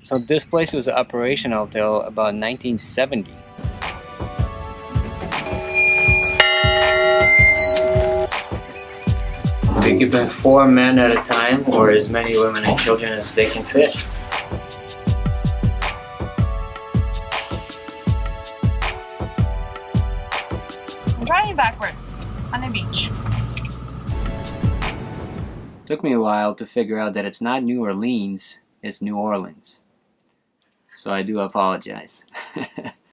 So this place was operational till about 1970. They keep in 4 men at a time, or as many women and children as they can fit. I'm driving backwards on the beach. Took me a while to figure out that it's not New Orleans, it's New Orleans. So I do apologize.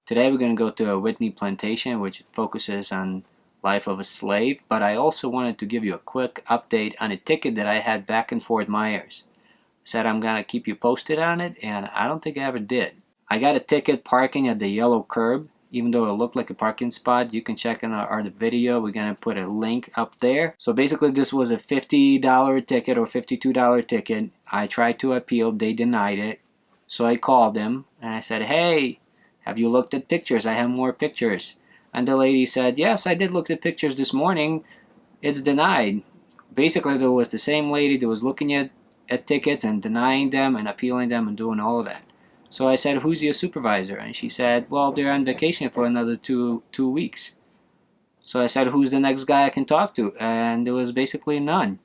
Today we're going to go to a Whitney Plantation, which focuses on life of a slave, but I also wanted to give you a quick update on a ticket that I had back in Fort Myers. I said I'm going to keep you posted on it, and I don't think I ever did. I got a ticket parking at the yellow curb, even though it looked like a parking spot. You can check in our video. We're going to put a link up there. So basically this was a $50 ticket or $52 ticket. I tried to appeal. They denied it. So I called them and I said, hey, have you looked at pictures? I have more pictures. And the lady said, yes, I did look at pictures this morning. It's denied. Basically, there was the same lady that was looking at tickets and denying them and appealing them and doing all of that. So I said, who's your supervisor? And she said, well, they're on vacation for another two weeks. So I said, who's the next guy I can talk to? And there was basically none.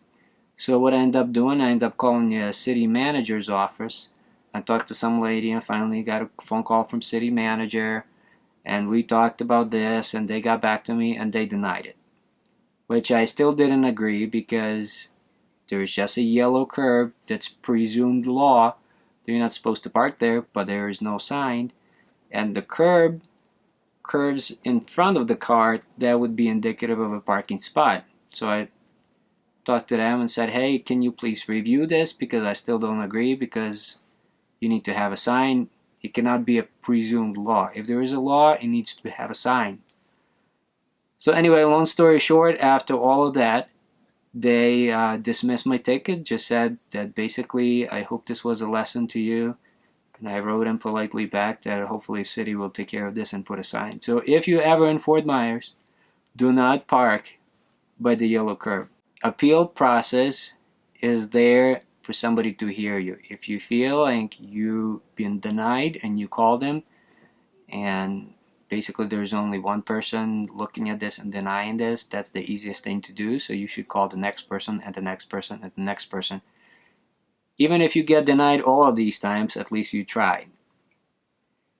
So what I ended up doing, I ended up calling the city manager's office. I talked to some lady and finally got a phone call from city manager. And we talked about this and they got back to me and they denied it. Which I still didn't agree because there's just a yellow curb that's presumed law. You're not supposed to park there, but there is no sign. And the curb curves in front of the car, that would be indicative of a parking spot. So I talked to them and said, hey, can you please review this? Because I still don't agree, because you need to have a sign. It cannot be a presumed law. If there is a law, it needs to have a sign. So anyway, long story short, after all of that, they dismissed my ticket, just said that basically, I hope this was a lesson to you. And I wrote them politely back that hopefully the city will take care of this and put a sign. So if you're ever in Fort Myers, do not park by the yellow curb. Appeal process is there for somebody to hear you. If you feel like you've been denied and you call them, and basically there's only one person looking at this and denying this, that's the easiest thing to do. So you should call the next person and the next person and the next person. Even if you get denied all of these times, at least you tried.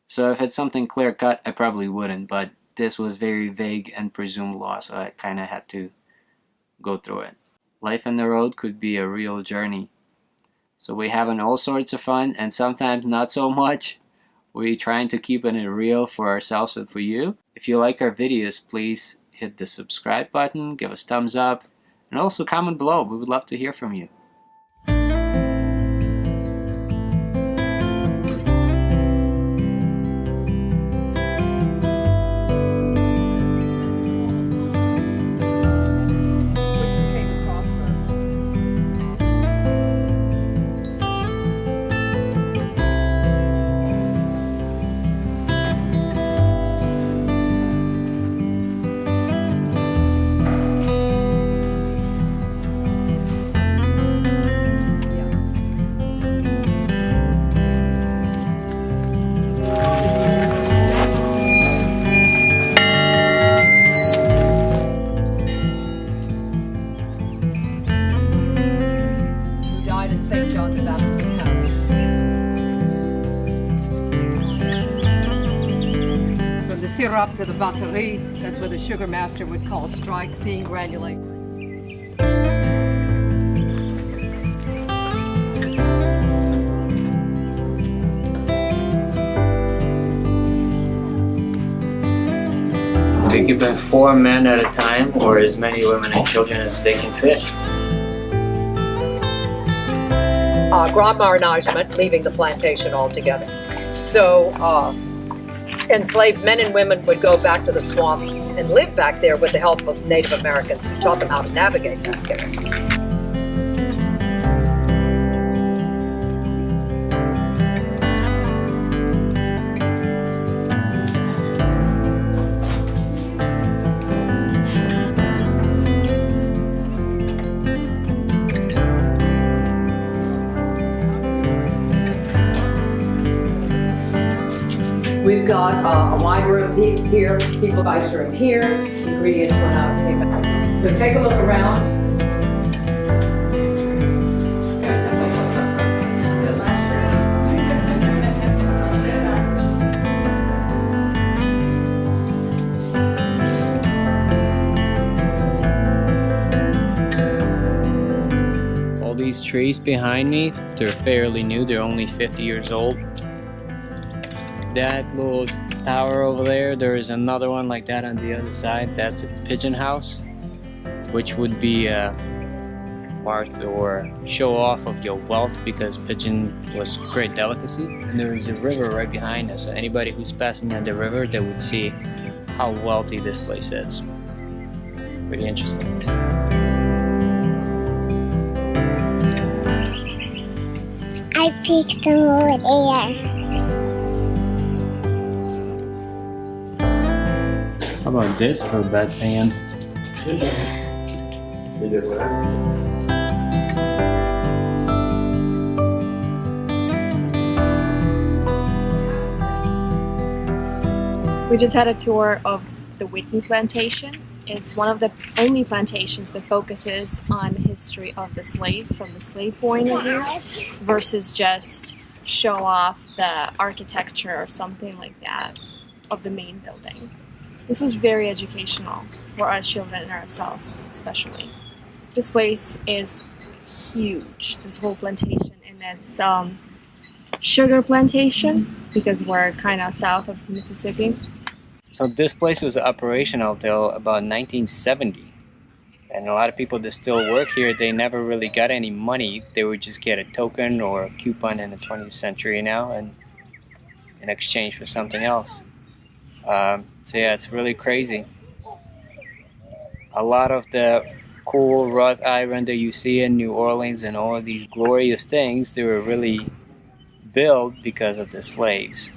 So if it's something clear cut, I probably wouldn't, but this was very vague and presumed law, so I kind of had to go through it. Life on the road could be a real journey. So we're having all sorts of fun and sometimes not so much. We're trying to keep it real for ourselves and for you. If you like our videos, please hit the subscribe button, give us thumbs up, and also comment below. We would love to hear from you. St. John the Baptist Parish. From the syrup to the batterie, that's where the sugar master would call strike, seeing granulate. They keep in 4 men at a time, or as many women and children as they can fit. Grand Marinagement, leaving the plantation altogether. So enslaved men and women would go back to the swamp and live back there with the help of Native Americans who taught them how to navigate back there. got a wine room here, people ice room here, ingredients went out, came back. So take a look around. All these trees behind me, they're fairly new, they're only 50 years old. That little tower over there is another one like that on the other side. That's a pigeon house, which would be marked or show off of your wealth, because pigeon was great delicacy. And there is a river right behind us, so anybody who's passing on the river, they would see how wealthy this place is. Pretty interesting. I picked them over there. How about this for a bedpan? We just had a tour of the Whitney Plantation. It's one of the only plantations that focuses on the history of the slaves from the slave point of view versus just show off the architecture or something like that of the main building. This was very educational for our children and ourselves especially. This place is huge, this whole plantation, and it's sugar plantation because we're kind of south of Mississippi. So this place was operational till about 1970, and a lot of people that still work here, they never really got any money. They would just get a token or a coupon in the 20th century now, and in exchange for something else. So yeah, it's really crazy. A lot of the cool wrought iron that you see in New Orleans and all of these glorious things, they were really built because of the slaves.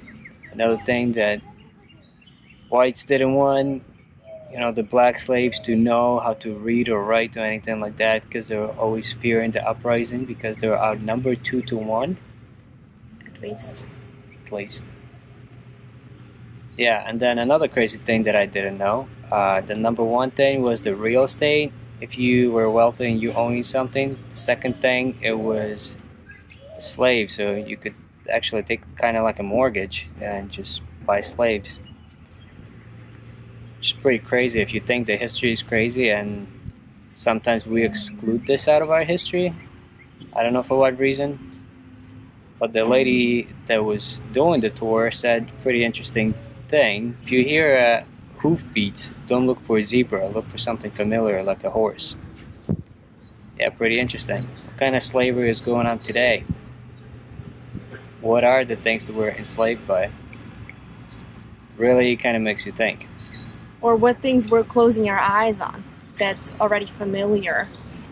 Another thing that whites didn't want, the black slaves to know how to read or write or anything like that, because they were always fearing the uprising because they were outnumbered 2 to 1. At least. Yeah, and then another crazy thing that I didn't know, the number one thing was the real estate. If you were wealthy and you owning something, the second thing, it was the slaves. So you could actually take kind of like a mortgage and just buy slaves. Which is pretty crazy if you think the history is crazy, and sometimes we exclude this out of our history. I don't know for what reason, but the lady that was doing the tour said pretty interesting thing. If you hear hoof beats, don't look for a zebra, look for something familiar like a horse. Yeah, pretty interesting. What kind of slavery is going on today? What are the things that we're enslaved by? Really kind of makes you think. Or what things we're closing our eyes on that's already familiar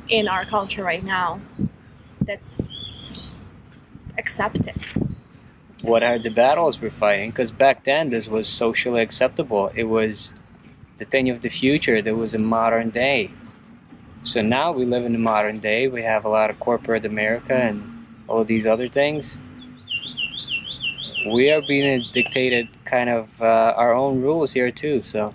in our culture right now, that's accepted. What are the battles we're fighting? Because back then this was socially acceptable. It was the thing of the future. There was a modern day. So now we live in the modern day. We have a lot of corporate America and all of these other things. We are being dictated kind of our own rules here too, so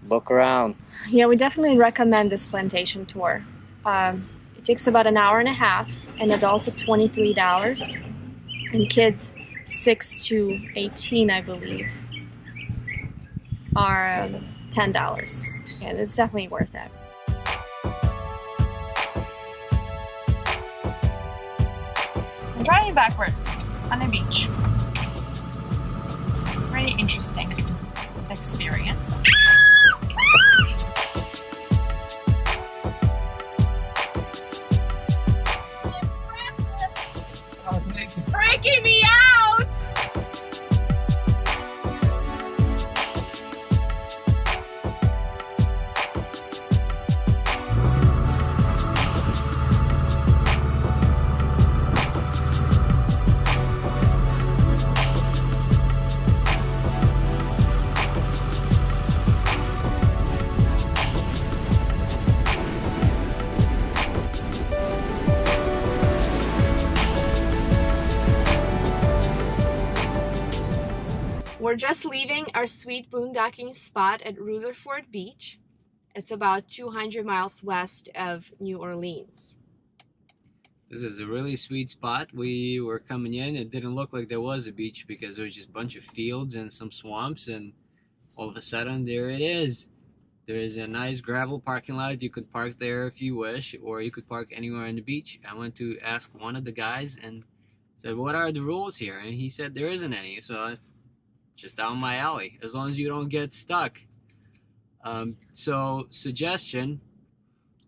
look around. Yeah, we definitely recommend this plantation tour. It takes about an hour and a half, and adults at $23, and kids 6 to 18, I believe, are $10, and it's definitely worth it. I'm driving backwards on a beach. It's a very interesting experience. Freaking me out! we're just leaving our sweet boondocking spot at Rutherford Beach. It's about 200 miles west of New Orleans. This is a really sweet spot. We were coming in, it didn't look like there was a beach because there was just a bunch of fields and some swamps, and all of a sudden there it is. There is a nice gravel parking lot. You could park there if you wish, or you could park anywhere on the beach. I went to ask one of the guys and said, what are the rules here? And he said there isn't any, so just down my alley, as long as you don't get stuck. So suggestion,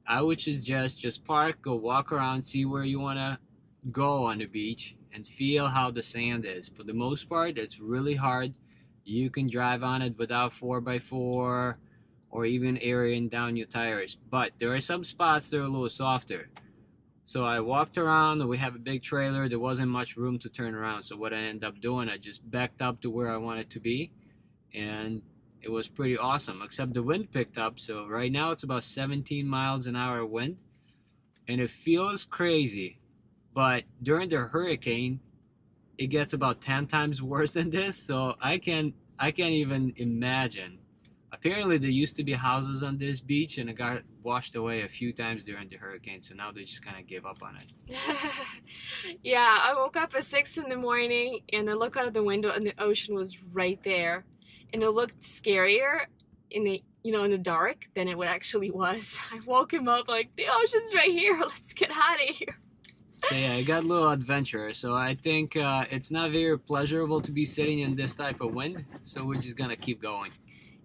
I would suggest just park, go walk around, see where you want to go on the beach, and feel how the sand is. For the most part, it's really hard. You can drive on it without 4x4 or even airing down your tires, but there are some spots that are a little softer. So I walked around, we have a big trailer, there wasn't much room to turn around, so what I ended up doing, I just backed up to where I wanted to be, and it was pretty awesome, except the wind picked up. So right now it's about 17 miles an hour wind, and it feels crazy, but during the hurricane it gets about 10 times worse than this, so I can't even imagine. Apparently there used to be houses on this beach and it got washed away a few times during the hurricane, so now they just kind of gave up on it. Yeah, I woke up at 6 in the morning and I looked out of the window and the ocean was right there. And it looked scarier in the dark than it actually was. I woke him up like, the ocean's right here, let's get out of here. So yeah, it got a little adventurous. So I think it's not very pleasurable to be sitting in this type of wind, so we're just gonna keep going.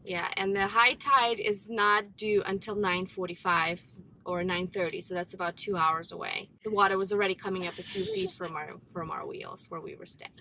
Yeah, and the high tide is not due until 9:45 or 9:30, so that's about 2 hours away. The water was already coming up a few feet from our wheels where we were staying.